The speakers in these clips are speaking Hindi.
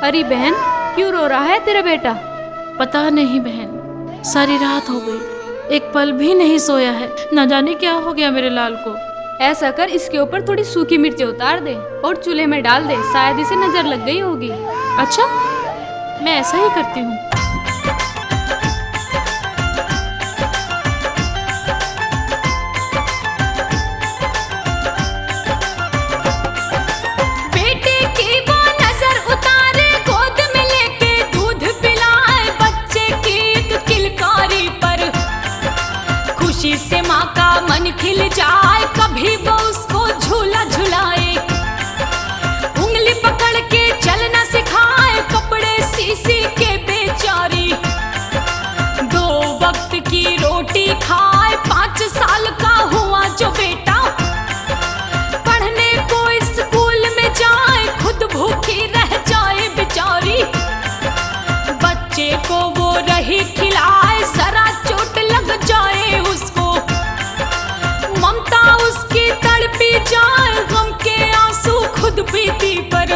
अरे बहन, क्यों रो रहा है तेरा बेटा? पता नहीं बहन, सारी रात हो गई, एक पल भी नहीं सोया है। न जाने क्या हो गया मेरे लाल को। ऐसा कर, इसके ऊपर थोड़ी सूखी मिर्ची उतार दे और चूल्हे में डाल दे, शायद इसे नजर लग गई होगी। अच्छा, मैं ऐसा ही करती हूँ। से माँ का मन खिल जाए, कभी वो उसको झूला झुलाए, उंगली पकड़ के चलना सिखाए, कपड़े सी के बेचारी, 2 वक्त की रोटी खाए, 5 साल का हुआ जो बेटा, पढ़ने को स्कूल में जाए, खुद भूखी रह जाए बेचारी, बच्चे को वो रही खिलाए, जरा चोट लग जाए उसको, ममता उसकी तड़पी जाए, गम के आंसू खुद बीती पर,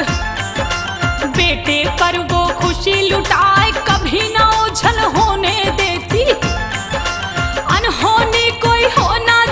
बेटे पर वो खुशी लुटाए, कभी ना ओझल होने देती, अनहोनी कोई हो ना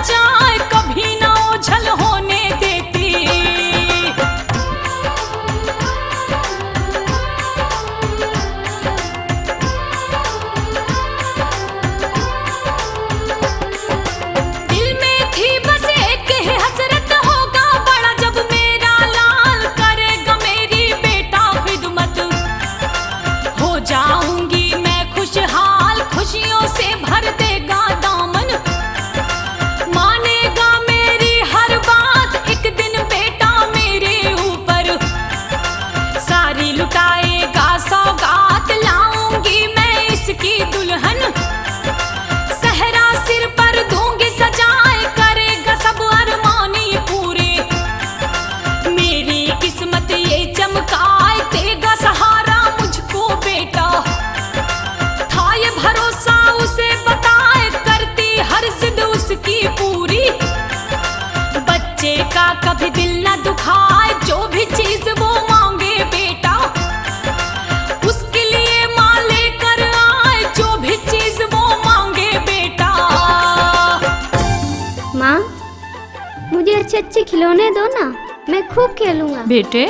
अच्छे अच्छे खिलौने दो ना, मैं खूब खेलूंगा। बेटे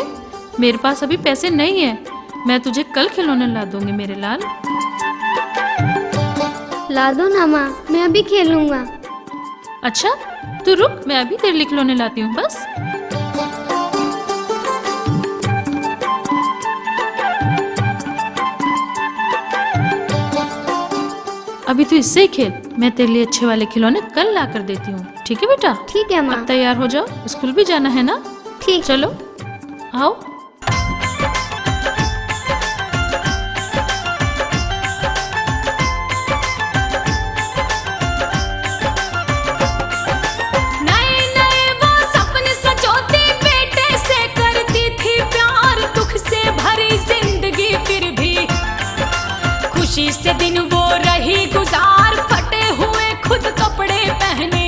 मेरे पास अभी पैसे नहीं है, मैं तुझे कल खिलौने ला दूंगी मेरे लाल। ला दो ना माँ, मैं अभी खेलूंगा। अच्छा तू रुक, मैं अभी तेरे लिए खिलौने लाती हूँ बस। अभी तू इससे ही खेल, मैं तेरे लिए अच्छे वाले खिलौने कल ला कर देती हूँ, ठीक है बेटा? ठीक है माँ। अब तैयार हो जाओ, स्कूल भी जाना है ना? ठीक। चलो आओ। नए नए वो सपने सजोती बेटे से करती थी प्यार, दुख से भरी जिंदगी फिर भी खुशी से दिन वो रही गुजार। फटे हुए खुद कपड़े पहने,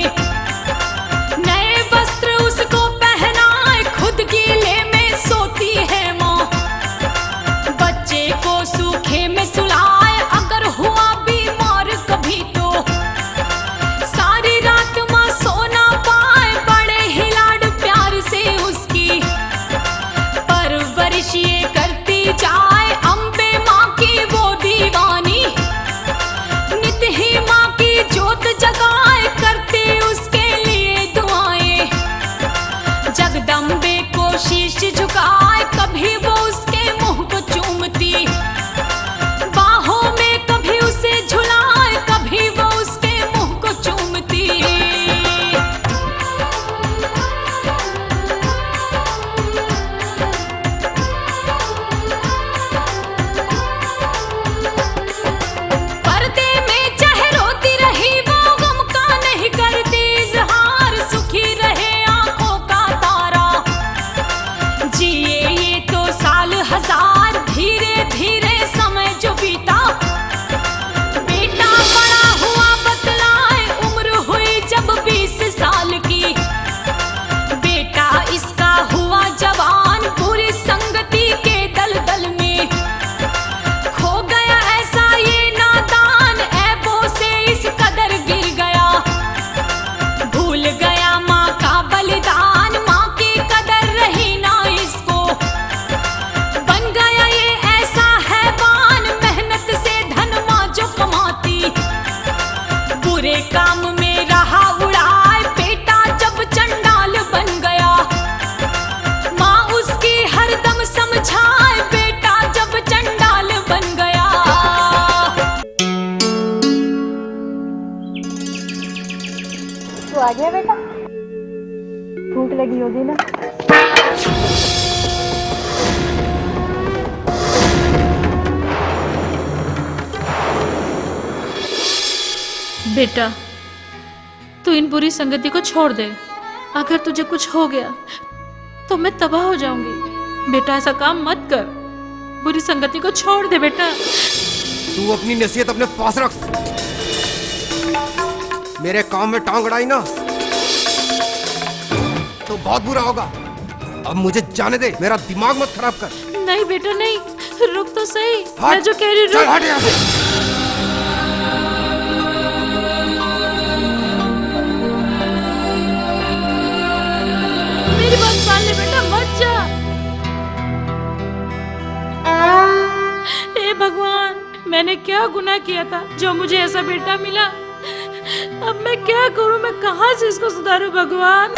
नए वस्त्र उसको पहनाए, खुद गीले में सोती है माँ, बच्चे को सूखे में सुलाए। अगर हुआ बीमार कभी तो सारी रात माँ सोना पाए, बड़े ही लाड प्यार से उसकी परवरिश ये करती जाए। अम्बे माँ की वो दीवानी, नित ही माँ की जोत जगाए, करती उसके लिए दुआएं। जगदम्बे को शीश झुकाए, कभी वो उसके मुंह को चूमती, बाहों में कभी उसे झुलाए, कभी वो उसके मुंह को चूमती। पर्दे में चाहे रोती रही वो गम का नहीं करती इजहार, सुखी रहे आंखों का तारा, जिए ये तो साल हजार। धीरे धीरे समय जो बीता, बेटा बड़ा हुआ बतलाए, उम्र हुई जब 20 साल की, बेटा इसका हुआ जवान। पूरी संगति के दलदल में खो गया ऐसा ये नादान, ऐबों से इस कदर गिर गया, भूल गया माँ का बलिदान। माँ की कदर रही ना इसको, बन गया ये ऐसा हैवान, मेहनत से धन माँ जो कमाती, बुरे काम में रहा उड़ाए। बेटा जब चंडाल बन गया, माँ उसकी हरदम समझाए, बेटा जब चंडाल बन गया। तू आ गया बेटा, भूख लगी होगी ना? बेटा तू इन बुरी संगति को छोड़ दे, अगर तुझे कुछ हो गया तो मैं तबाह हो जाऊंगी। बेटा ऐसा काम मत कर, बुरी संगति को छोड़ दे बेटा। तू अपनी नसीहत अपने पास रख, मेरे काम में टांग अड़ाई ना तो बहुत बुरा होगा। अब मुझे जाने दे, मेरा दिमाग मत खराब कर। नहीं बेटा नहीं, रुक तो सही, हट, मैं जो कह रही चल रुक। हट यहाँ से। मेरी बात मान ले बेटा, मत जा। हे भगवान, मैंने क्या गुनाह किया था जो मुझे ऐसा बेटा मिला? अब मैं क्या करूं, मैं कहां से इसको सुधारूं भगवान?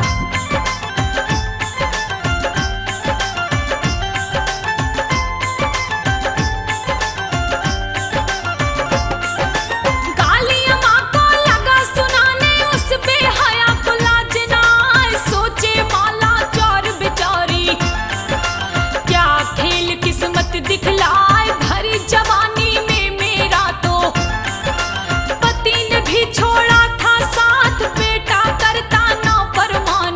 गालियां माँ को लगा सुनाने, उस बेहया को लाज ना आए, सोचे माला चोर बेचारी, क्या खेल किस्मत दिखलाए। भरी जवानी में मेरा तो पति ने भी छोड़ा था साथ, बेटा करता ना फरमान।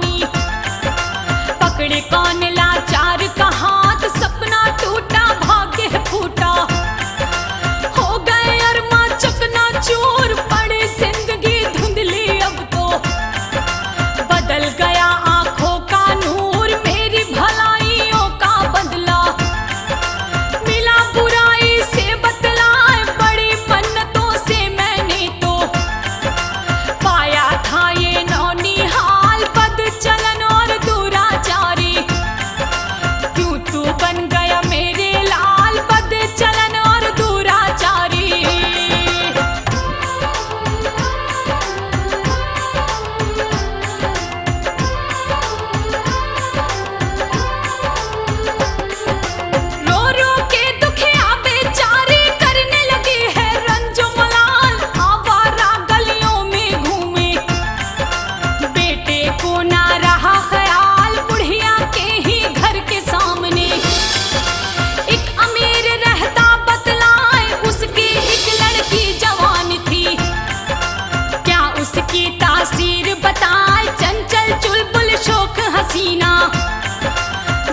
उसकी तासीर बताए चंचल चुलबुल शोक हसीना,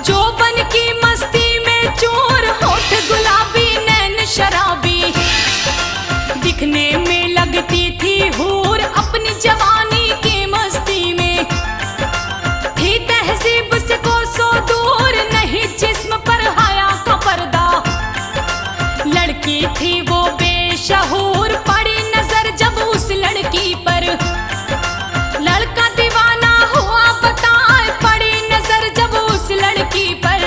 जो बन की मस्ती में चूर होठ गुलाबी नैन शराबी, दिखने में लगती थी हूर अपनी जवानी की मस्ती में, थी तहजीब से कोसों दूर नहीं जिस्म पर हया का पर्दा, लड़की थी वो बेशहूर पड़ी नजर जब उस लड़की पर, लड़का दीवाना हुआ बताए पड़ी नजर जब उस लड़की पर।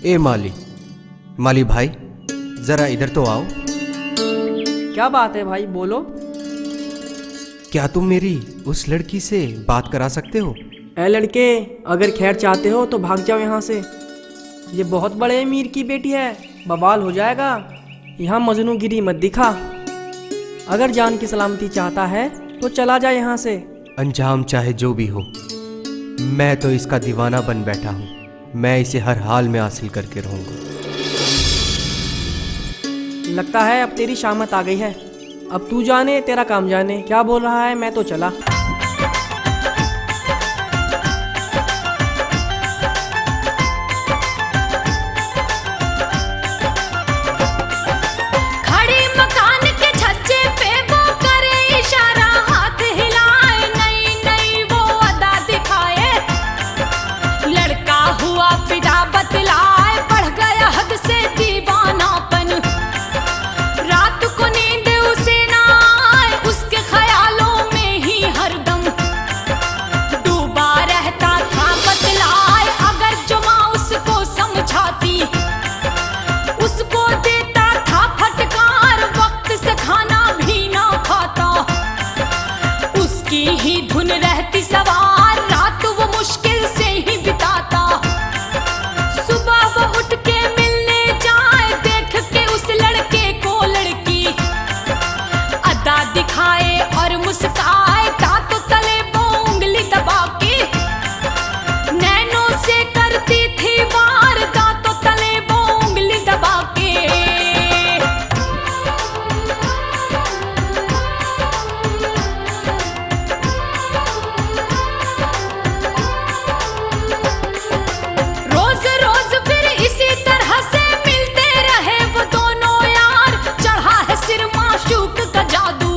ए माली, माली भाई जरा इधर तो आओ। क्या बात है भाई, बोलो। क्या तुम मेरी उस लड़की से बात करा सकते हो? ए लड़के, अगर खैर चाहते हो तो भाग जाओ यहाँ से। ये बहुत बड़े अमीर की बेटी है, बवाल हो जाएगा। यहाँ मजनूगिरी मत दिखा। अगर जान की सलामती चाहता है तो चला जा यहाँ से। अंजाम चाहे जो भी हो, मैं तो इसका दीवाना बन बैठा हूँ। मैं इसे हर हाल में हासिल करके रहूंगा। लगता है अब तेरी शामत आ गई है। अब तू जाने तेरा काम जाने। क्या बोल रहा है, मैं तो चला। खड़ी मकान के छज्जे पे वो करे इशारा, हाथ हिलाए नई नई वो अदा दिखाए, लड़का हुआ फिदा बतलाए बढ़ गया हद से दीवानापन, रात को नींद उसे ना आए उसके ख्यालों में ही हरदम डूबा रहता था बतलाए, अगर जुमा उसको समझाती उसको देता था फटकार, वक्त से खाना भी ना खाता, उसकी ही धुन रहती सवार, रात वो मुश्किल से ही बिताता, सुबह वो उठ के मिलने जाए देख के उस लड़के को लड़की अदा दिखाए और मुस्काए, दांतों तले वो उंगली दबा के नैनों से करती थी वार, दांतों तले वो उंगली दबा के। रोज रोज फिर इसी तरह से मिलते रहे वो दोनों यार, चढ़ा है सिर माशूक का जादू,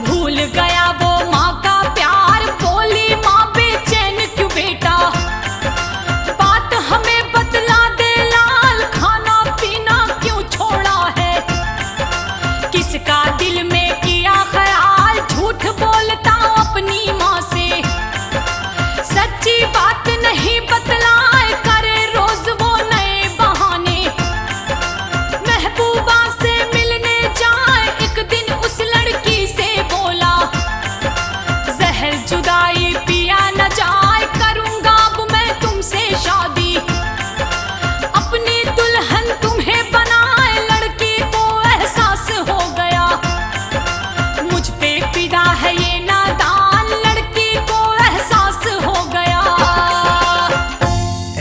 भूल गया वो माँ का प्यार, बोली माँ बेचैन क्यों बेटा, बात हमें बतला दे लाल, खाना पीना क्यों छोड़ा है, किसका दिल में किया ख्याल, झूठ बोलता अपनी माँ से, सच्ची बात नहीं बतलाए करे रोज वो नए बहाने, महबूबा से मिलने जाए एक दिन उस लड़की से बोला, जहर जुदाई पिया न जाए करूंगा अब मैं तुमसे शादी, अपनी दुल्हन तुम्हें बनाए, लड़की को एहसास हो गया मुझ पे फिदा है ये नादान, लड़की को एहसास हो गया।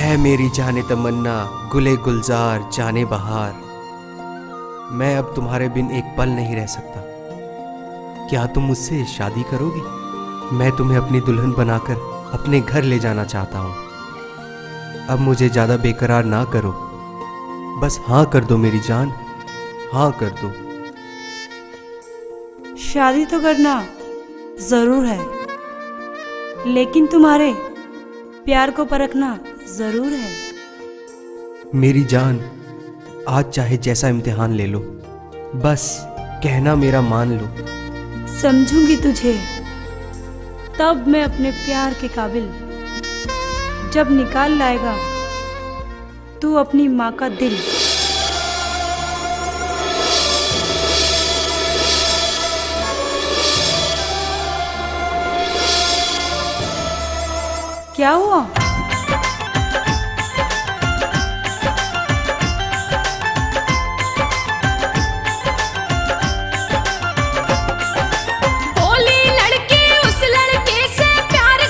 ऐ मेरी जाने तमन्ना, गुले गुलजार जाने बहार, मैं अब तुम्हारे बिन एक पल नहीं रह सकता। क्या तुम मुझसे शादी करोगी? मैं तुम्हें अपनी दुल्हन बनाकर अपने घर ले जाना चाहता हूँ। अब मुझे ज्यादा बेकरार ना करो, बस हाँ कर दो मेरी जान, हाँ कर दो। शादी तो करना जरूर है, लेकिन तुम्हारे प्यार को परखना जरूर है। मेरी जान, आज चाहे जैसा इम्तिहान ले लो, बस कहना मेरा मान लो। समझूंगी तुझे तब मैं अपने प्यार के काबिल, जब निकाल लाएगा तू अपनी माँ का दिल। क्या हुआ? बोली लड़की उस लड़के से प्यार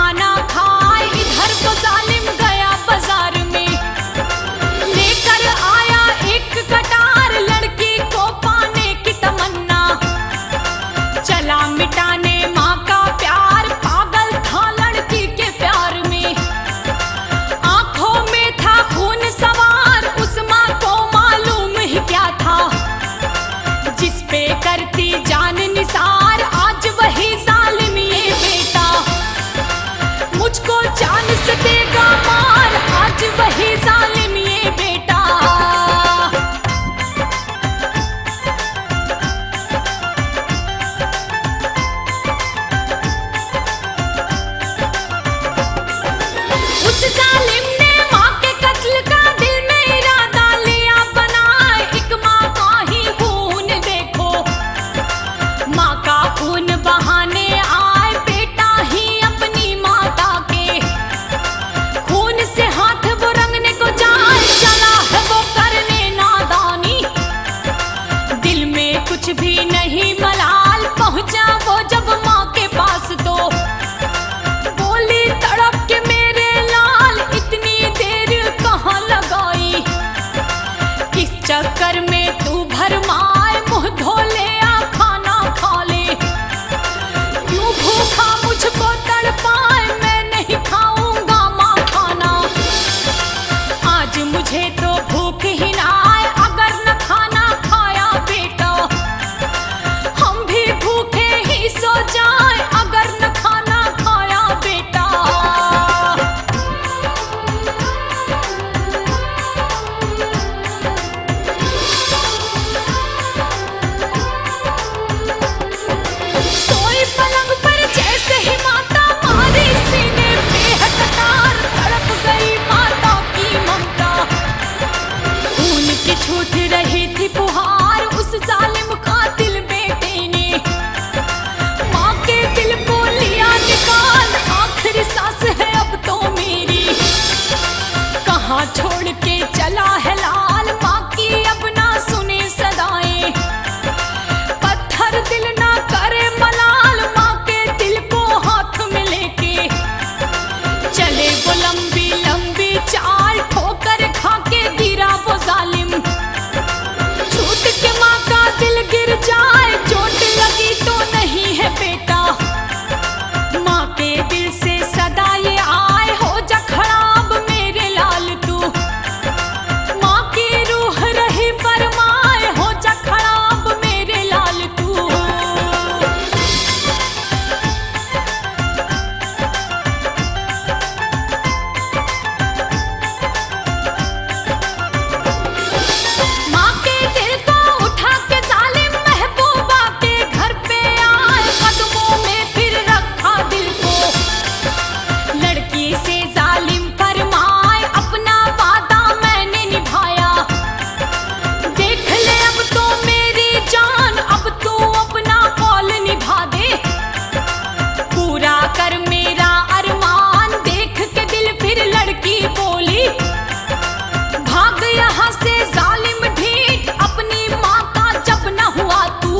खाना खाए, इधर को जालिम गया बाजार में, लेकर आया एक कटार, लड़की को पाने की तमन्ना, चला मिटाने माँ का प्यार, पागल था लड़की के प्यार में, आंखों में था खून सवार, उस माँ को मालूम ही क्या था, जिस पे करती जान निसार, आज वही जालिम ये बेटा, मुझको जान से देगा मार, आज वही जालिम ये बेटा। उस जालिम ने माँ के कत्ल का दिल में इरादा लिया बनाए, एक माँ का ही खून देखो, माँ का खून बहाने आए, बेटा ही अपनी माता के खून से हाथ वो रंगने को जाए, चला है वो करने नादानी, दिल में कुछ भी नहीं मलाल, पहुंचा वो जब माँ के पास तो बोली तड़प के मेरे लाल, इतनी देर कहाँ लगाई, किस चक्कर में तू भरमाए, मुंह धो ले आ खाना खा ले, क्यों भूखा मुझको तड़पाए, मैं नहीं खाऊंगा माँ खाना, आज मुझे तो भूख ही ना आए, अगर न खाना खाया बेटा, हम भी भूखे ही सो जाए, अगर न खाना खाया बेटा। सोई पलंग पर जैसे ही माता मारी, सीने पे है कटार, तड़प गई माता की ममता, खून की छूट रही थी फुहार, उस जालिम कातिल बेटे ने माँ के दिल को लिया निकाल, आखिरी सांस है अब तो मेरी, कहाँ छोड़ के चला है लाल, माँ की अब ना सुने सदाएं, पत्थर दिल ना करे मलाल, माँ के दिल को हाथ में लेके चले वो लंबी लंबी चाल, ठोकर खा के गिरा वो जालिम, छूट के माँ का दिल गिर जाए, चोट लगी तो नहीं है बेटा, माँ के दिल से सदा ये आए, हो जा खड़ा अब मेरे लाल तू, माँ की रूह रही फरमाए, हो जा खड़ा अब मेरे लाल तू। माँ के दिल को उठा के जालिम महबूबा के घर पे आए, कदमों में फिर रखा दिल को, लड़की से जालिम फरमाए, अपना वादा मैंने निभाया, देख ले अब तो मेरी जान, अब तू अपना कौल निभा दे, पूरा कर मेरा अरमान, देख के दिल फिर लड़की बोली, भाग यहाँ से जालिम ढीठ, अपनी माँ का जब न हुआ तू,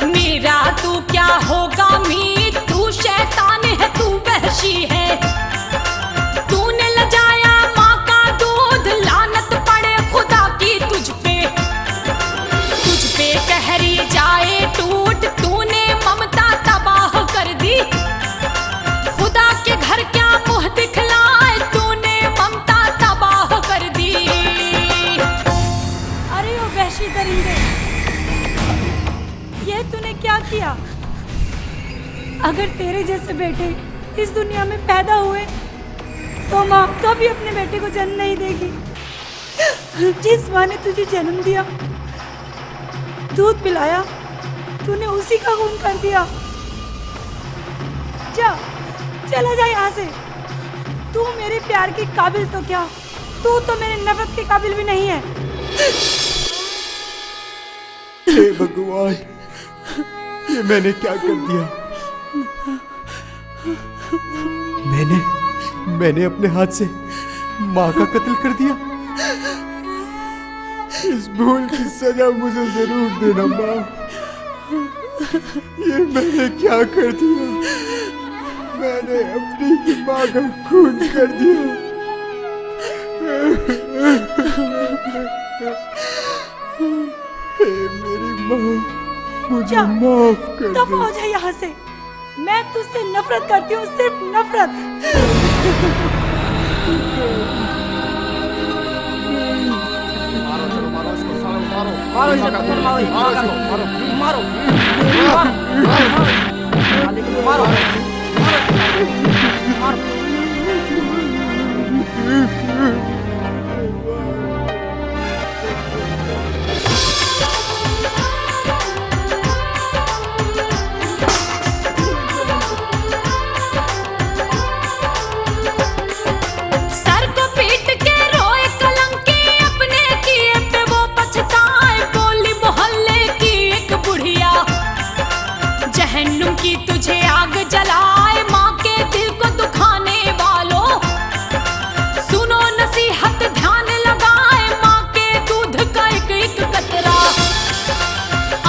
मेरा तू क्या होगा मीत, तू शैतान है तू वहशी है, तूने लजाया माँ का दूध, लानत पड़े खुदा की तुझ पे कहरी जाए टूट, तूने ममता तबाह कर दी, खुदा के घर क्या मुंह दिखलाए, तूने ममता तबाह कर दी। अरे ओ वहशी दरिंदे, ये तूने क्या किया? अगर तेरे जैसे बेटे इस दुनिया में पैदा हुए तो माँ कभी अपने बेटे को जन्म नहीं देगी। जिस माँ ने तुझे जन्म दिया, दूध पिलाया, तूने उसी का खून कर दिया। जा, चला जा यहाँ से। तू मेरे प्यार के काबिल तो क्या, तू तो मेरे नफरत के काबिल भी नहीं है। हे भगवान, ये मैंने क्या कर दिया? मैंने अपने हाथ से माँ का कत्ल कर दिया। इस भूल की सजा मुझे जरूर देना माँ। ये मैंने क्या कर दिया? मैंने अपनी माँ का खून कर दिया। हे मेरी माँ, मुझे माफ कर दफा दो। हो जा यहाँ से। मैं तुझसे नफरत करती हूँ, सिर्फ नफरत। मारो इसे, पत्थर मारो, मारो मारो सर को पीट के रोए कलंकी, अपने किए पे वो पछताए। बोली मोहल्ले की एक बुढ़िया, जहन्नुम की तुझे आग जलाए। माँ के दिल को दुखाने वालों, सुनो नसीहत ध्यान लगाए। माँ के दूध का एक एक कतरा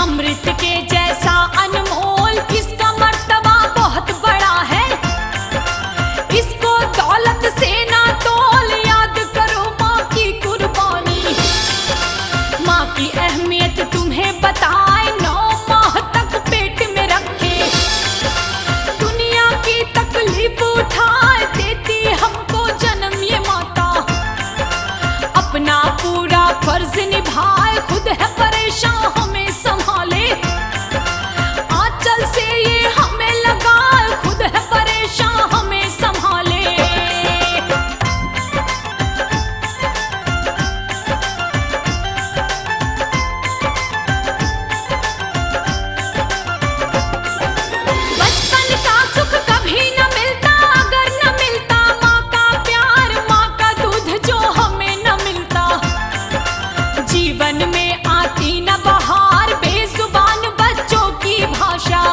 अमृत के जैसा अनमोल, इसका मर्तबा बहुत बड़ा है। इसको दौलत से ना तोल, याद करो माँ की कुर्बानी। माँ की अहमियत तुम्हें बताए, 9 माह तक पेट में रखे, दुनिया की तकलीफ उठाए, देती हमको जन्म ये माता। अपना पूरा फर्ज निभाए, खुद है परेशान हमें संभाले। आंचल से ये हमें लगाए, खुद है परेशान हमें संभाले। बचपन का सुख कभी न मिलता, अगर न मिलता माँ का प्यार, माँ का दूध जो हमें न मिलता। जीवन में आती न बहार, बेजुबान बच्चों की भाषा।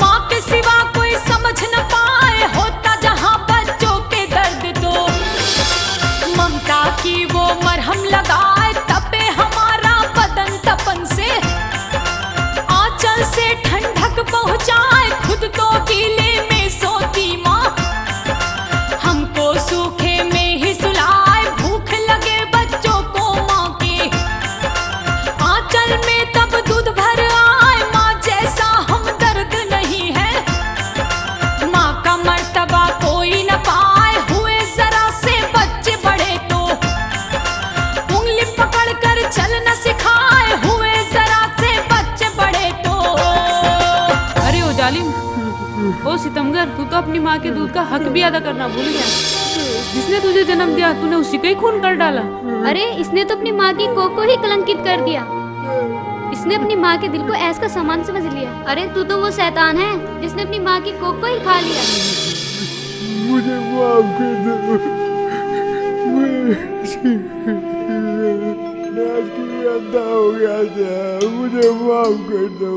माँ के सिवा कोई समझ न पाए, होता जहाँ बच्चों के दर्द तो। ममता की वो मरहम लगाए, तपे हमारा बदन तपन से। आंचल से ठंडक पहुँचाए, खुद तो गीले में सोती माँ। हमको सूखे में ही सुलाए, भूख लगे बच्चों को माँ के। आंचल में तब दूध भर आए, माँ जैसा हम दर्द नहीं है। माँ का मर्तबा कोई न पाए, हुए जरा से बच्चे बड़े तो। उंगली पकड़ कर चलना सिखाए, हुए जरा से बच्चे बड़े तो। अरे ओ जालिम, ओ सितमगर, तू तो अपनी माँ के दूध का हक भी अदा करना भूल गया। जिसने तुझे जन्म दिया, तूने उसी का ही खून कर डाला। अरे इसने तो अपनी माँ की कोख को ही कलंकित कर दिया। इसने अपनी माँ के दिल को ऐस का सामान समझ लिया। अरे तू तो वो शैतान है जिसने अपनी माँ की कोख को ही खा लिया। मुझे माफ कर दो। मैं आपकी अंधा हो गया था, मुझे माफ कर दो।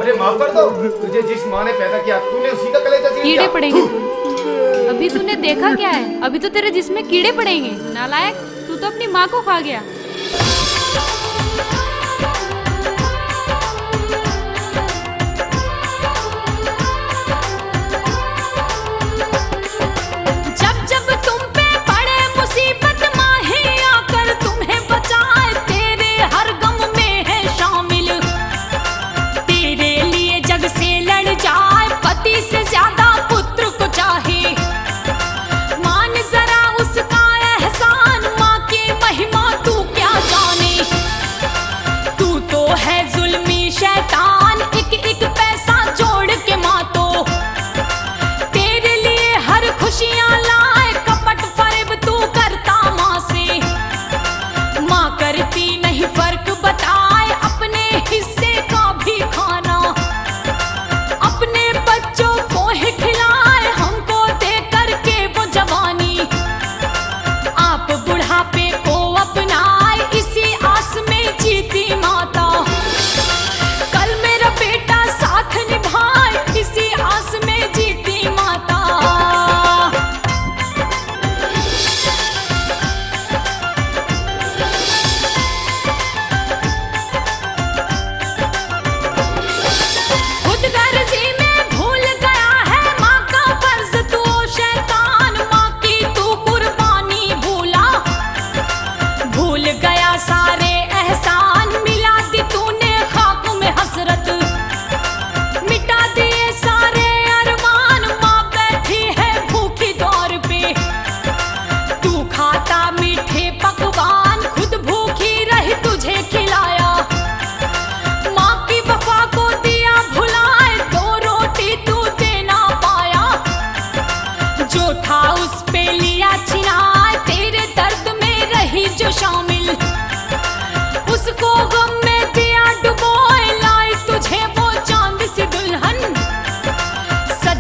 अरे माफ कर दो, तुझे जिस माँ ने पैदा किया तूने उसी का कलेजा छीन कीड़े लिया। पड़ेंगे तुझे। अभी तूने देखा क्या है? अभी तो तेरे जिस्म में कीड़े पड़ेंगे। नालायक, तू तो अपनी माँ को खा गया। जब जब तुम पे पड़े मुसीबत, माँ ही आकर तुम्हें बचाए। तेरे हर गम में है शामिल, तेरे लिए जग से लड़ जाए। पति से ज्यादा पुत्र को चाहे, मान जरा उसका एहसान। माँ की महिमा तू क्या जाने,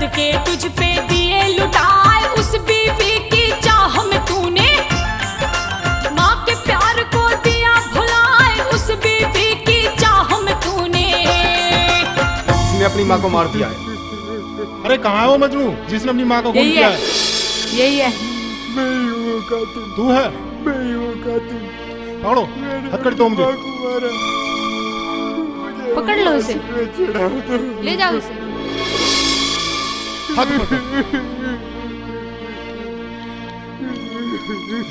सदके तुझ पे दिए लुटाए, उस बीवी की चाह में तूने माँ के प्यार को दिया भुलाए, उस बीवी की चाह में तूने। इसने अपनी माँ को मार दिया है। अरे कहाँ है वो मजनू जिसने अपनी माँ को खून यही किया है, है? यही है। मैं ही हूँ कातिल, तू है? मैं ही हूँ कातिल। पकड़ो, हथकड़ी तोड़ मुझे। पकड़ लो इसे, चढ़ा दो। ले जाओ इसे। हाथ पकड़ो।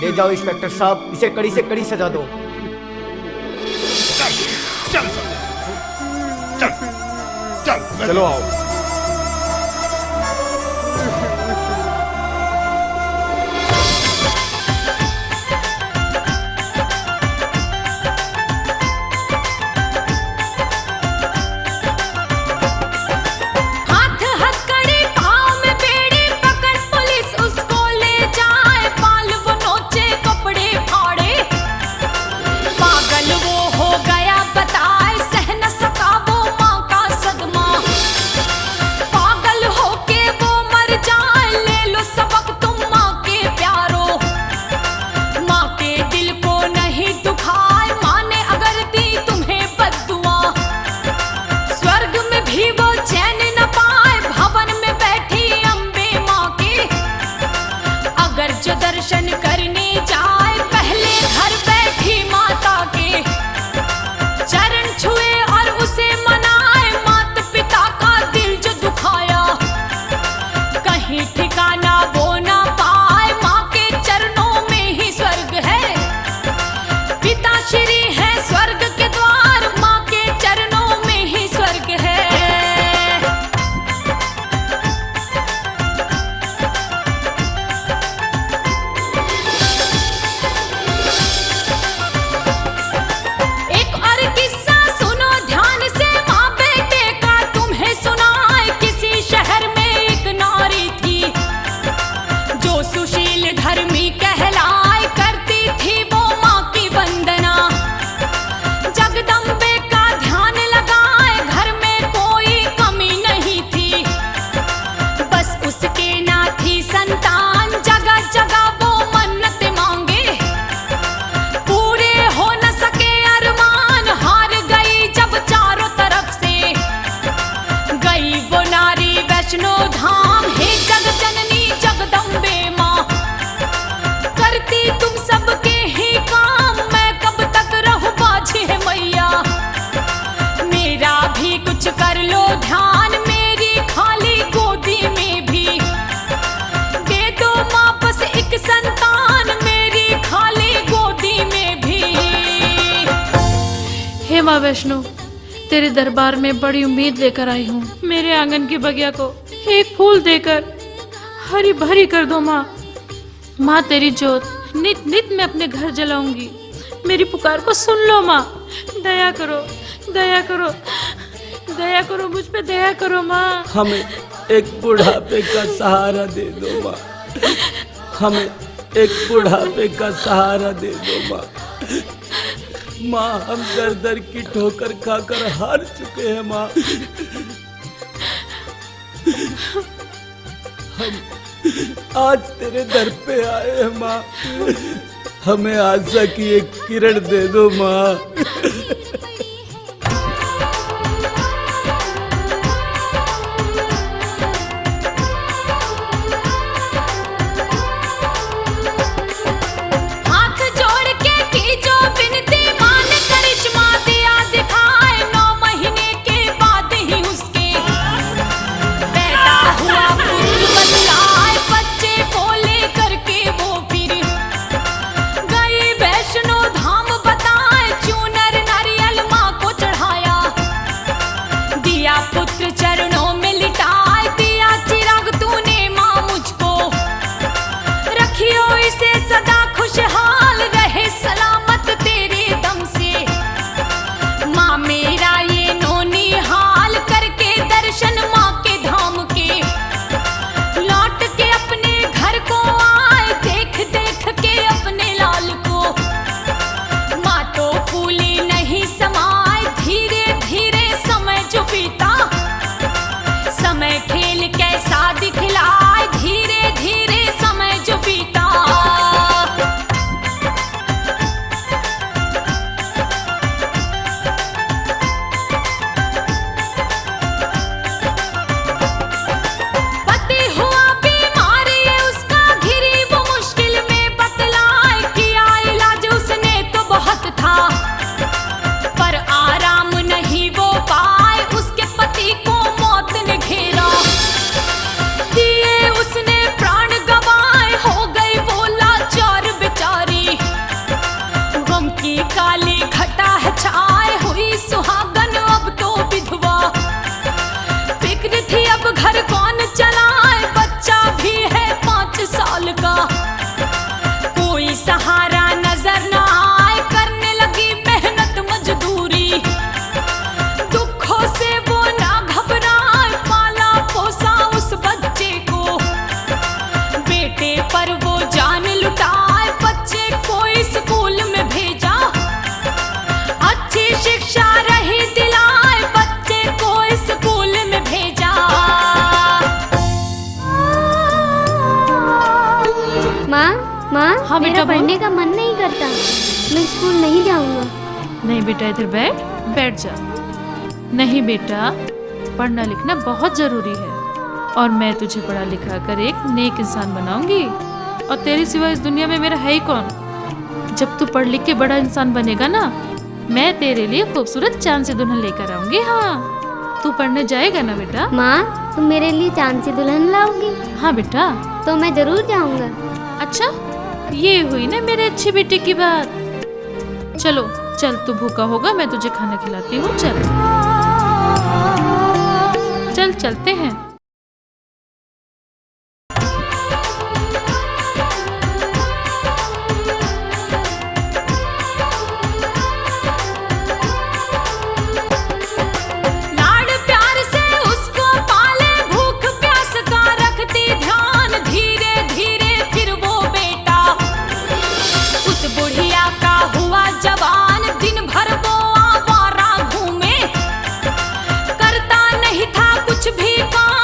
ले जाओ इंस्पेक्टर साहब, इसे कड़ी से कड़ी सजा दो। चल चल चल चलो आओ। हाथ हथकड़ी पाँव में बेड़ी पकड़ पुलिस उसको ले जाए, बाल वो नोचे कपड़े फाड़े, पागल वो हो गया बताए, सह न सका वो माँ का सदमा, पागल होके वो मर जाए, ले लो सबक तुम माँ के प्यारो, माँ के दिल को नहीं दुखाए, माँ ने अगर दी तुम्हें बद्दुआ, स्वर्ग में भी वो चैन न पाए, भवन में बैठी अम्बे माँ के, अगर जो दर्शन करने जाए, पहले घर बैठी माता के, चरण छुए और उसे मनाए, माता पिता का दिल जो दुखाया, कहीं ठिकाना वो ना पाए, माँ के चरणों में ही स्वर्ग है, पिता श्री है स्वर्ग के द्वार, माँ के चरणों में ही स्वर्ग है। एक और किस्सा सुनो ध्यान से, माँ बेटे का तुम्हें सुनाए, किसी शहर में एक नारी थी, जो सुशील धर्मी कहलाए, करती थी वो माँ की वंदना, जगदम्बे का ध्यान लगाए, घर में कोई कमी नहीं थी, बस उसके ना थी संतान, जगह जगह वो मन्नत मांगे, पूरे हो न सके अरमान, हार गई जब चारों तरफ से, गई वो नारी वैष्णो धाम, हे जग जननी जगदम्बे माँ, करती तुम सबके ही काम, मैं कब तक रहूं बाझी है मैया, मेरा भी कुछ कर लो ध्यान, मेरी खाली गोदी में भी दे दो वापस एक संतान, मेरी खाली गोदी में भी। हे माँ वैष्णो, तेरे दरबार में बड़ी उम्मीद लेकर आई हूँ। मेरे आंगन की बगिया को एक फूल देकर हरी भरी कर दो माँ। माँ तेरी जोत नित नित मैं अपने घर जलाऊंगी, मेरी पुकार को सुन लो माँ, दया करो, दया करो, दया करो, मुझ पे दया करो माँ। हमें एक बुढ़ापे का सहारा दे दो माँ, हमें एक बुढ़ापे का सहारा दे दो माँ। माँ हम दर दर की ठोकर खाकर हार चुके हैं माँ, हम आज तेरे दर पे आए हैं माँ, हमें आशा की एक किरण दे दो माँ। हाथ जोड़ के की जो विनती, माँ ने करिश्मा दिया दिखाए, 9 महीने के बाद ही उसके पैदा हुआ पुत्र बतलाए, बच्चे को लेकर के वो फिर गई वैष्णो धाम बताए, चूनर नारियल दिखलाए धीरे धीरे समय जो बीता। पति हुआ बीमार ये उसका घिरी वो मुश्किल में बतलाए, किया इलाज उसने तो बहुत था पर आराम नहीं वो पाए। उसके पति को मौत ने घेरा, दिए उसने प्राण गंवाए, हो गई वो लाचार बेचारी। गम की काली घटा है छाए, हुई सुहागन अब तो विधवा। फिक्र थी अब घर कौन चलाए, बच्चा भी है 5 साल का। कोई सहारा नजर न आए, करने लगी मेहनत मजदूरी। दुखों से वो ना घबराए, पाला पोसा उस बच्चे को। बेटे पर वो जान लुटाए, बच्चे को स्कूल में भेजा। अच्छी शिक्षा रही दिलाए, बच्चे को स्कूल में भेजा। माँ हाँ मेरा बेटा, बोल। पढ़ने का मन नहीं करता, मैं स्कूल नहीं जाऊंगा। नहीं बेटा, इधर बैठ, बैठ जा। नहीं बेटा, पढ़ना लिखना बहुत जरूरी है और मैं तुझे पढ़ा लिखा कर एक नेक इंसान बनाऊंगी। और तेरे सिवा इस दुनिया में मेरा है ही कौन। जब तू पढ़ लिख के बड़ा इंसान बनेगा ना, मैं तेरे लिए खूबसूरत चांद सी दुल्हन लेकर आऊंगी। हाँ, तू पढ़ने जाएगा ना बेटा? माँ तुम मेरे लिए चांद सी दुल्हन लाओगी? हाँ बेटा। तो मैं जरूर जाऊंगा। अच्छा, ये हुई ना मेरे अच्छी बेटी की बात। चलो चल, तू भूखा होगा, मैं तुझे खाना खिलाती हूँ। चल चल चलते हैं। लाड प्यार से उसको पाले, भूख प्यास का रखती ध्यान। धीरे धीरे फिर वो बेटा उस बुढ़िया का हुआ जवान। दिन भर वो आवारा घूमे, करता नहीं था कुछ भी काम।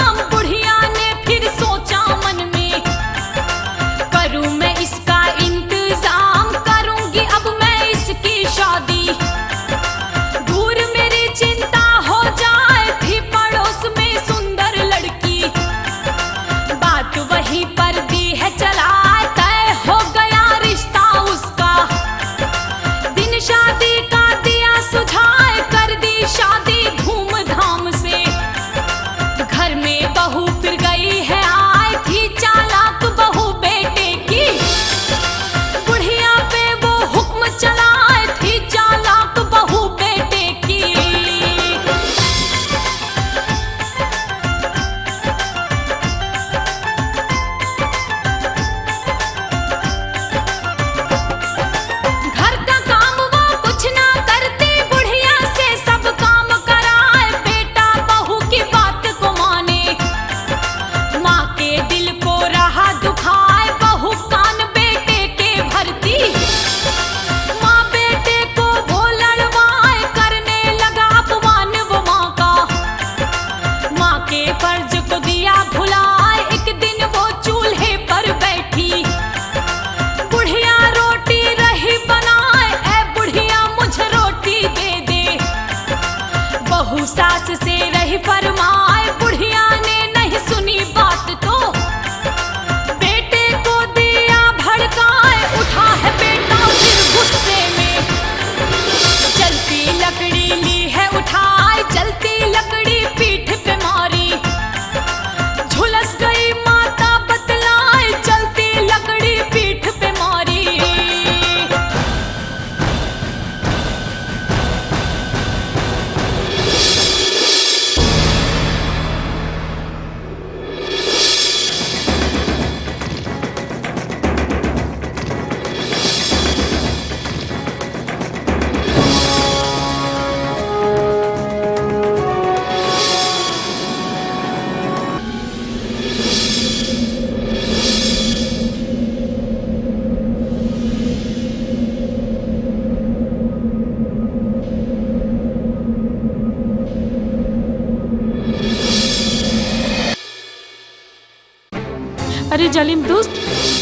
अरे जालिम दोस्त,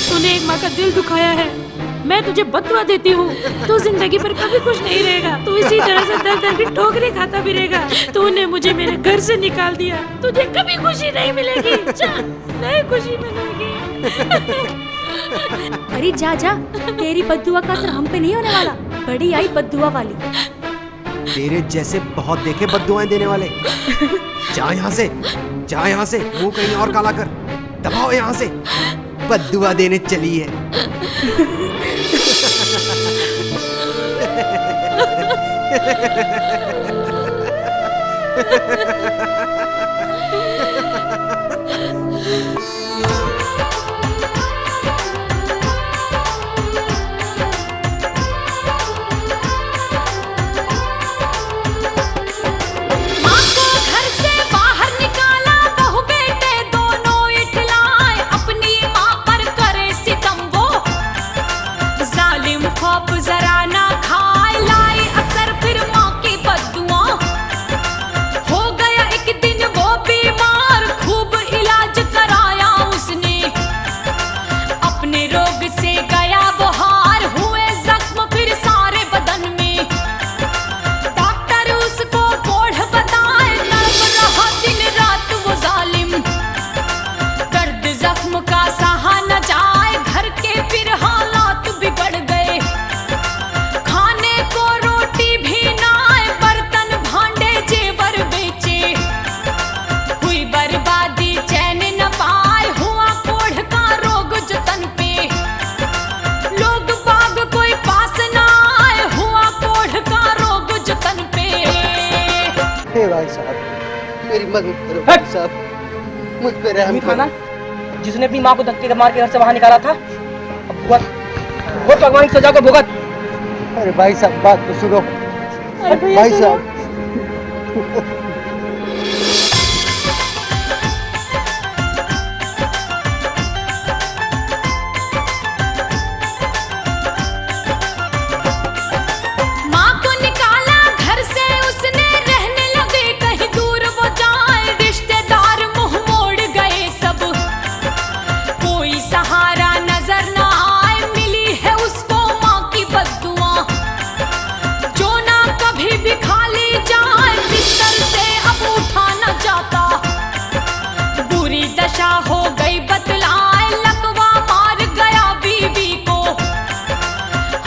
तूने एक माँ का दिल दुखाया है। मैं तुझे बददुआ देती हूँ। तू जिंदगी पर कभी खुश नहीं रहेगा। तू इसी तरह से दर दर की ठोकरें खाता भी रहेगा। तूने मुझे मेरे घर से निकाल दिया। तुझे कभी खुशी नहीं मिलेगी। चल, नहीं खुशी मिलेगी। अरे जा जा, तेरी बद्दुआ का असर हम पे नहीं होने वाला। बड़ी आई बद्दुआ वाली। तेरे जैसे बहुत देखे बद्दुआएं देने वाले। जा यहाँ से, जा यहाँ से, मुंह कहीं और काला कर। दबाओ यहाँ से, बद्दुआ देने चली है। माँ को घर से बाहर निकाला, बहू बेटे दोनों इठलाए, अपनी माँ पर करे सितम वो। जालिम खौफ जरा ना खाए, लाई असर फिर माँ की बद्दुआ। हो गया एक दिन वो बीमार, खूब इलाज कराया उसने। अपने रोग से गया वो हार, हुए जख्म फिर सारे बदन में। डॉक्टर उसको बोढ़ बताए, तड़प रहा दिन रात वो जालिम। दर्द जख्म का सहा न जाए, घर के फिर हालात बिगड़ गए। खाने को रोटी भी ना आए, बर्तन भांडे जेवर बेचे। हुई बर्बादी चैन न पाए, हुआ कोढ़ का रोग जो तन पे। लोग बाग कोई पास ना आए, हुआ कोढ़ का रोग जो तन पे। हे भाई साहब, मेरी मदद करो भाई साहब, मुझ पे रहम करो। जिसने अपनी माँ को धक्के मार के घर से बाहर निकाला था, अब भुगत भगवान की सजा को भुगत। अरे भाई साहब, बात तो सुनो भाई साहब। माँ को निकाला घर से उसने, रहने लगे कहीं दूर वो जाए। रिश्तेदार मुंह मोड़ गए सब, कोई सहारा नजर ना आए। मिली है उसको माँ की बद्दुआ, जो ना कभी भी खाली जाए। बिस्तर से अब उठा न जाता, बुरी दशा हो गई बतलाए। लकवा मार गया बीवी को,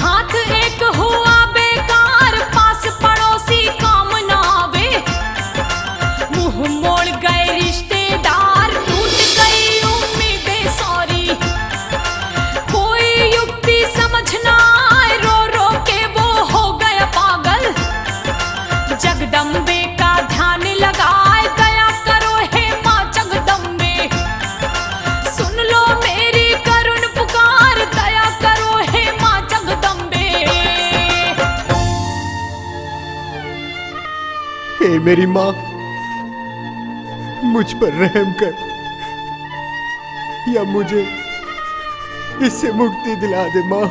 हाथ एक हुआ बेकार। पास पड़ोसी काम ना आवे, मुंह मोड़ गए रिश्तेदार। टूट गई उम्मीदें सारी, कोई युक्ति समझ ना आए। रो रो के वो हो गया पागल, जगदम्बे का ध्यान लगाए। दया करो हे माँ जगदम्बे, सुन लो मेरी करुण पुकार। दया करो हे माँ जगदम्बे। हे मेरी माँ, मुझ पर रहम कर, या मुझे इससे मुक्ति दिला दे माँ।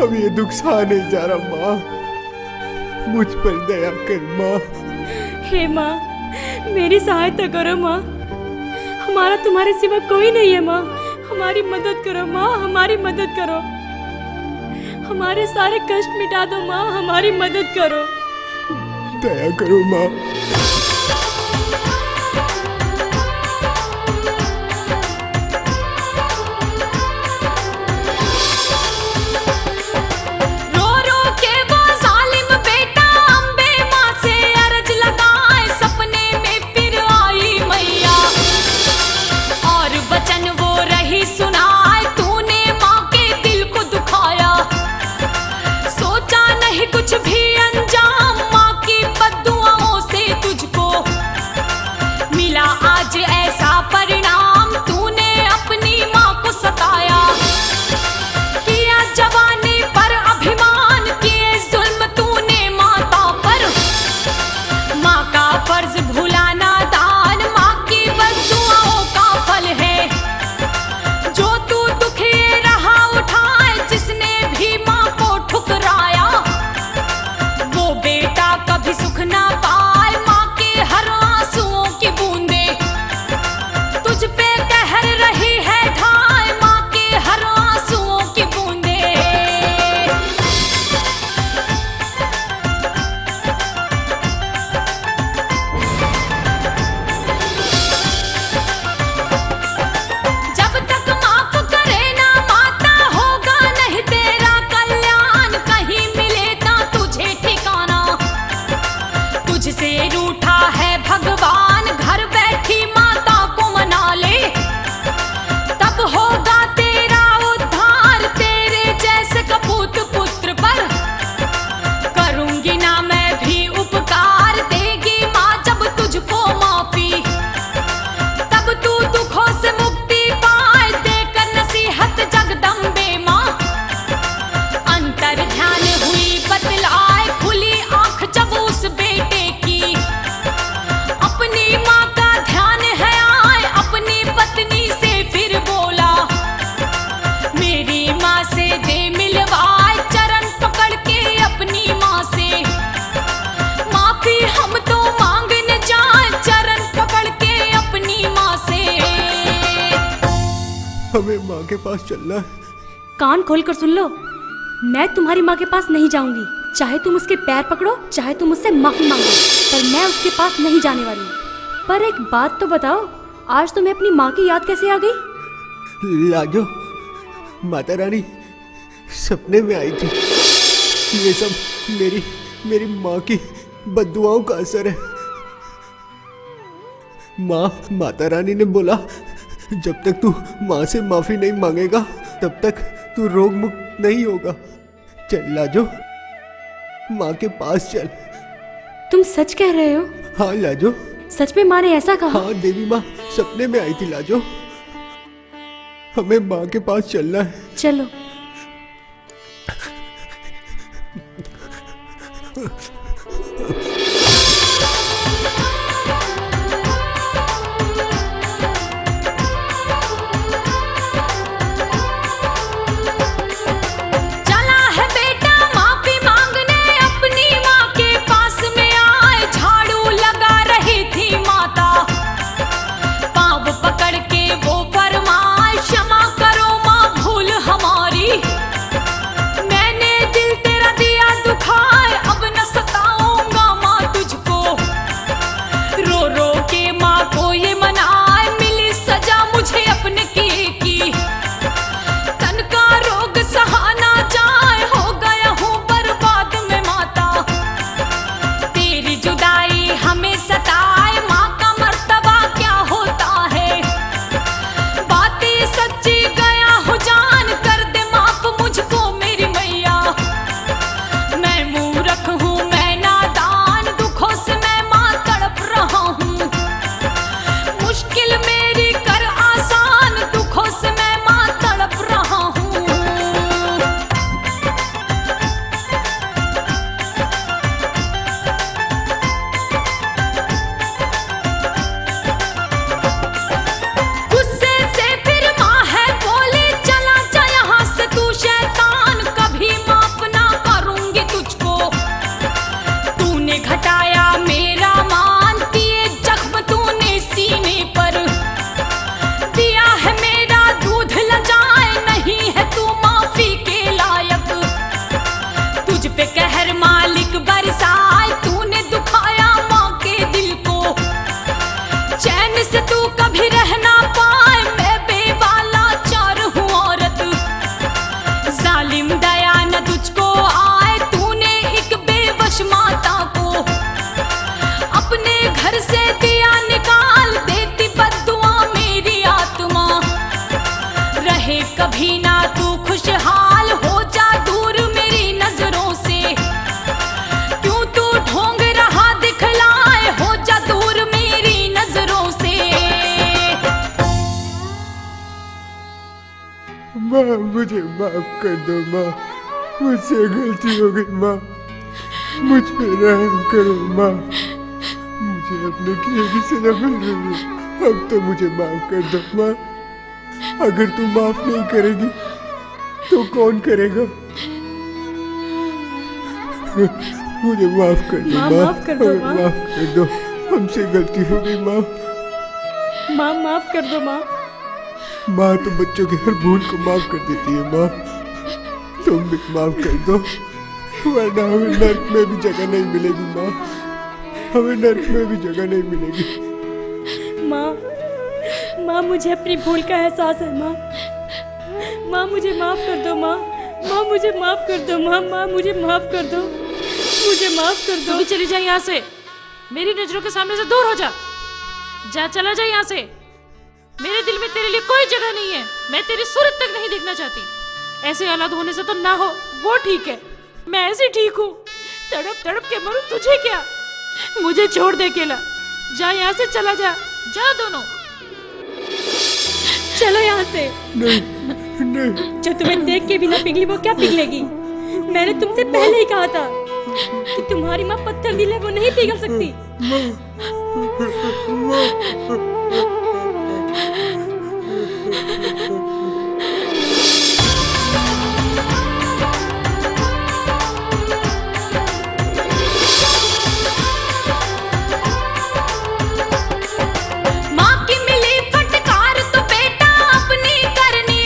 अब ये दुख सहा नहीं जा रहा माँ, मुझ पर दया कर माँ। हे माँ, मेरी सहायता करो माँ। हमारा तुम्हारे सिवा कोई नहीं है माँ। हमारी मदद करो माँ, हमारी मदद करो। हमारे सारे कष्ट मिटा दो माँ, हमारी मदद करो। दया करो माँ। रो रो के वो जालिम बेटा अम्बे माँ से अर्ज लगाए। सपने में फिर आई मैया, और वचन वो रही सुनाए। तूने माँ के दिल को दुखाया, सोचा नहीं कुछ भी अंजाम। माँ की बद्दुआओं से तुझको हमें माँ के पास चलना है। कान खोल कर सुन लो, मैं तुम्हारी माँ के पास नहीं जाऊंगी। चाहे तुम उसके पैर पकड़ो, चाहे तुम उससे माफी मांगो, पर मैं उसके पास नहीं जाने वाली। पर एक बात तो बताओ, आज तुम्हें अपनी माँ की याद कैसे आ गई? लाजो, माता रानी सपने में आई थी। ये सब मेरी माँ की बद्दुआओं का असर है। माता रानी ने बोला, जब तक तू माँ से माफी नहीं मांगेगा तब तक तू रोग मुक्त नहीं होगा। चल लाजो, माँ के पास चल। तुम सच कह रहे हो? हाँ लाजो, सच में माँ ने ऐसा कहा? हाँ, देवी माँ सपने में आई थी लाजो। हमें माँ के पास चलना है। चलो। चला है बेटा माफी मांगने, अपनी माँ के पास में आए। झाड़ू लगा रही थी माता, पाँव पकड़ के वो फरमाए, क्षमा करो माँ भूल हमारी। मैंने दिल तेरा दिया दुखाए, अब न सताऊंगा माँ तुझको। रो रो के माँ को ये मनाए, मिली सजा मुझे अपने किए की। तन का रोग सहा ना जाए, हो गया हूँ बर्बाद में माता। तेरी जुदाई हमें सताए, माँ का मर्तबा क्या होता है। बातें सच्ची गया हूँ जान, कर दे माफ मुझको मेरी मैया। मैं मूर्ख हूँ, मैं नादान, दुखों से मैं माँ तड़प रहा हूँ। मुश्किल मेरी कर आसान, दुखों से मैं माँ तड़प रहा हूँ। गुस्से से फिर माँ है बोली, चला जा यहाँ से तू शैतान, कभी माफ ना करूंगी तुझको। तूने घटाया मेरा मान, दिए जख्म तूने सीने पर। दिया है मेरा दूध लजाए, नहीं है तू माफी के लायक। तुझ पे कहर मालिक बरसाए, तूने दुखाया माँ के दिल को। चैन से तू कभी रह ना पाए, मैं बेवाला चार हूँ औरत। जालिम दया न तुझको आए, तूने एक बेवश माता को अपने घर से दिया निकाल, देती बद्दुआ मेरी आत्मा। रहे कभी ना तू खुशहाल, हो जा दूर मेरी नजरों से। क्यों तू ढोंग रहा दिखलाए, हो जा दूर मेरी नजरों से। माँ मुझे माफ कर दो माँ, मुझसे गलती हो गई माँ, मुझ पे रहम करो माँ। मुझे अपने किए की सजा मिल रही है, अब तो मुझे माफ कर दो माँ। अगर तू माफ नहीं करेगी तो कौन करेगा? मुझे माफ कर दो माँ, माँ, माफ कर दो, माँ। माफ कर दो, हमसे गलती हो गई माँ। माँ माफ कर दो माँ। माँ तो बच्चों की हर भूल को माफ कर देती है माँ, तुम भी माफ कर दो, वरना हमें नर्क में भी जगह नहीं मिलेगी माँ, हमें नर्क में भी जगह नहीं मिलेगी। माँ मुझे अपनी भूल का एहसास है माँ। माँ मुझे माफ कर दो माँ, माँ मुझे माफ कर दो माँ, माँ मुझे माफ कर दो, मुझे माफ कर दो। तू भी चली जा यहाँ से, मेरी नजरों के सामने से दूर हो जा। जा, चला जा यहाँ से। मेरे दिल में तेरे लिए कोई जगह नहीं है, मैं तेरी सूरत तक नहीं देखना चाहती। ऐसे औलाद होने से तो ना हो वो ठीक है, मैं ऐसे ठीक हूँ, तड़प तड़प के मरूं, तुझे क्या। मुझे छोड़ दे अकेला, जा यहाँ से, चला जा, जा दोनों। चलो यहाँ से। नहीं नहीं, जो तुम्हें देख के भी ना पिघली वो क्या पिघलेगी। मैंने तुमसे पहले ही कहा था कि तुम्हारी माँ पत्थर दिल है, वो नहीं पिघल सकती। माँ की मिली फटकार तो बेटा अपनी करनी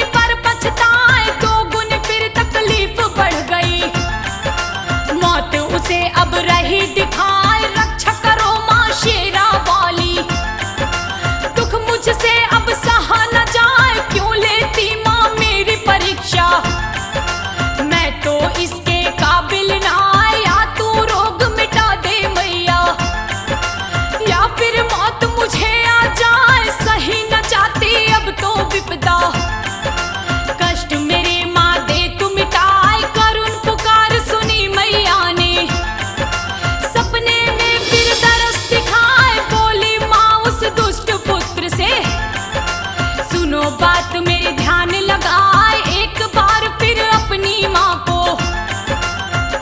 सुनो बात मेरी ध्यान लगाए, एक बार फिर अपनी माँ को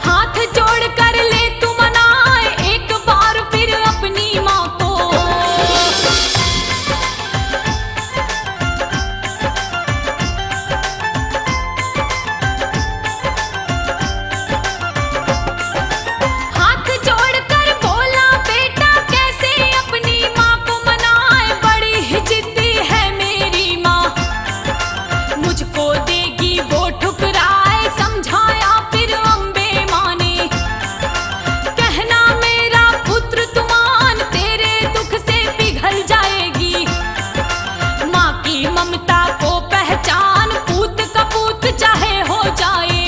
हाथ जोड़ कर ले तू मनाए, एक बार फिर अपनी माँ को। हाथ जोड़कर बोला बेटा कैसे अपनी माँ को मनाए, बड़ी ही जिद्दी है मेरी माँ, मुझको देगी वो ठुकराए, समझाया फिर अम्बे माँ ने, कहना मेरा पुत्र तुमान तेरे दुख से पिघल जाएगी, माँ की ममता को पहचान, पूत का पूत चाहे हो जाए,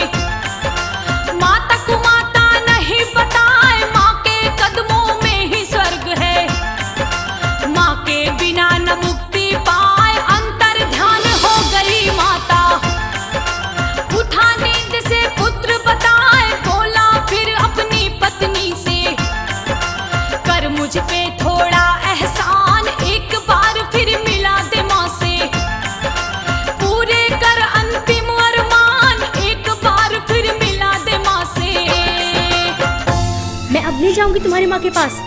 माता को माता नहीं बताए, माँ के कदमों में ही स्वर्ग है, माँ के बिना न मुक्ति पाए, अंतर ध्यान हो गई माता, उठा नींद से पुत्र बताए, बोला फिर अपनी पत्नी से, कर मुझ पे थोड़ा एहसान, एक बार फिर मिला दे माँ से, पूरे कर अंतिम अरमान, एक बार फिर मिला दे माँ से। मैं अब नहीं जाऊंगी तुम्हारी माँ के पास,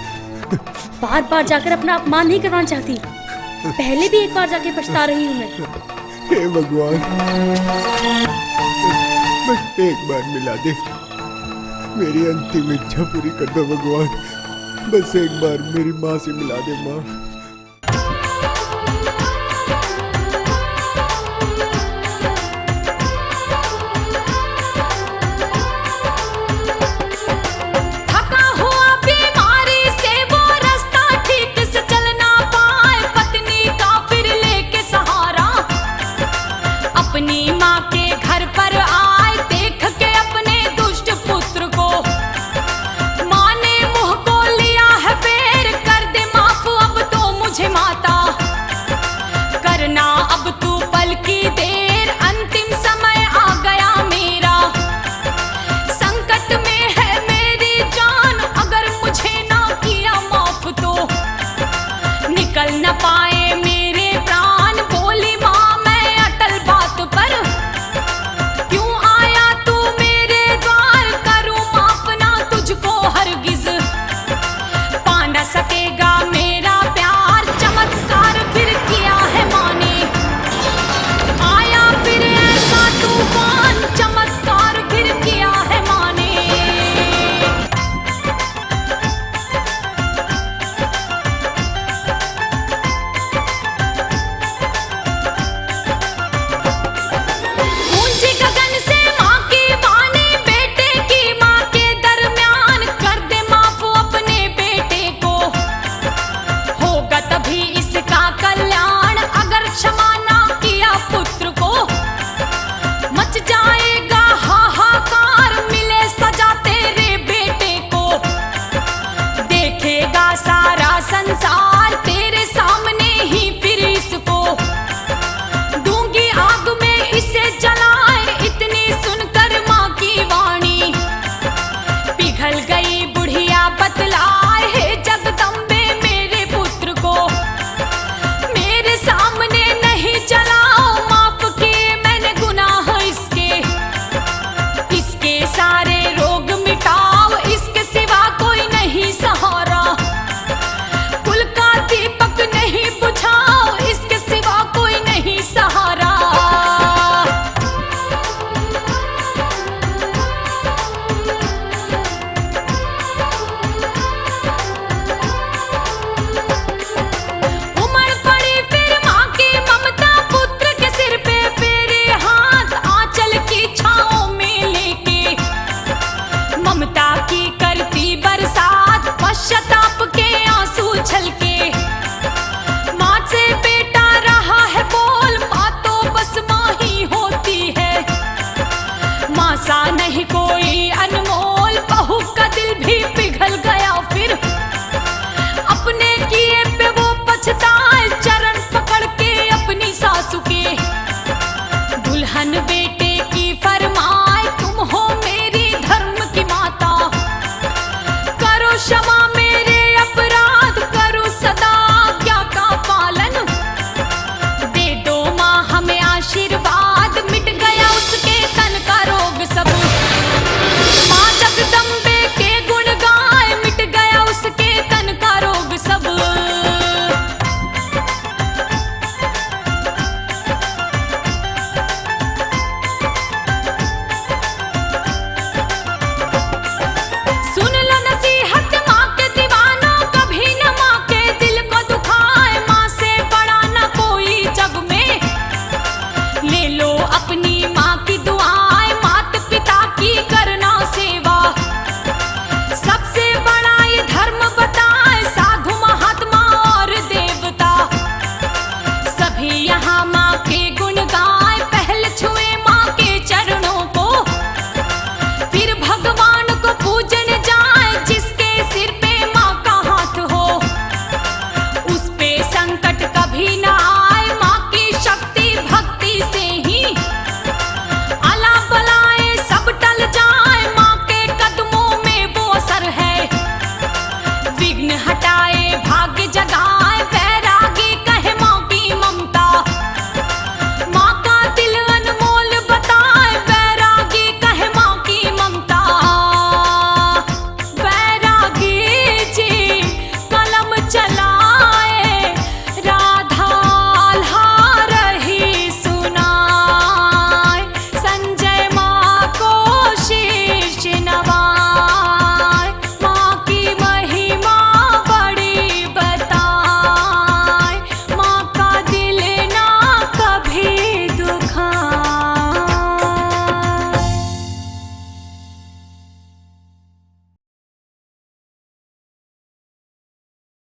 बार बार जाकर अपना अपमान नहीं करवाना चाहती, पहले भी एक बार जाके पछता रही हूँ मैं। हे भगवान, बस एक बार मिला दे, मेरी अंतिम इच्छा पूरी कर दो भगवान, बस एक बार मेरी माँ से मिला दे माँ। थका हुआ बीमारी से वो रास्ता ठीक से चल ना पाए, पत्नी का फिर लेके सहारा अपनी माँ के घर पर आए, देख के अपने दुष्ट पुत्र को माँ ने मुंह को लिया है फेर, कर दे माफ अब तो मुझे माता, करना अब तू पल की देर, अंतिम समय आ गया मेरा, संकट में है मेरी जान, अगर मुझे ना किया माफ तो निकल न पाए मेरे प्राण, बोली माँ मैं अटल बात पर, क्यों आया तू मेरे द्वार, करूँ माफ ना तुझको हरगिज, पा न सकेगा मेरा प्यार, चमत्कार फिर किया है माँ ने, आया फिर ऐसा तूफान, चमत्कार फिर किया है माँ ने। ऊंची गगन से माँ की वाणी, बेटे की माँ के दरमियान, कर दे माफ अपने बेटे को, होगा तभी इसका कल्याण, अगर क्षमा ना किया पुत्र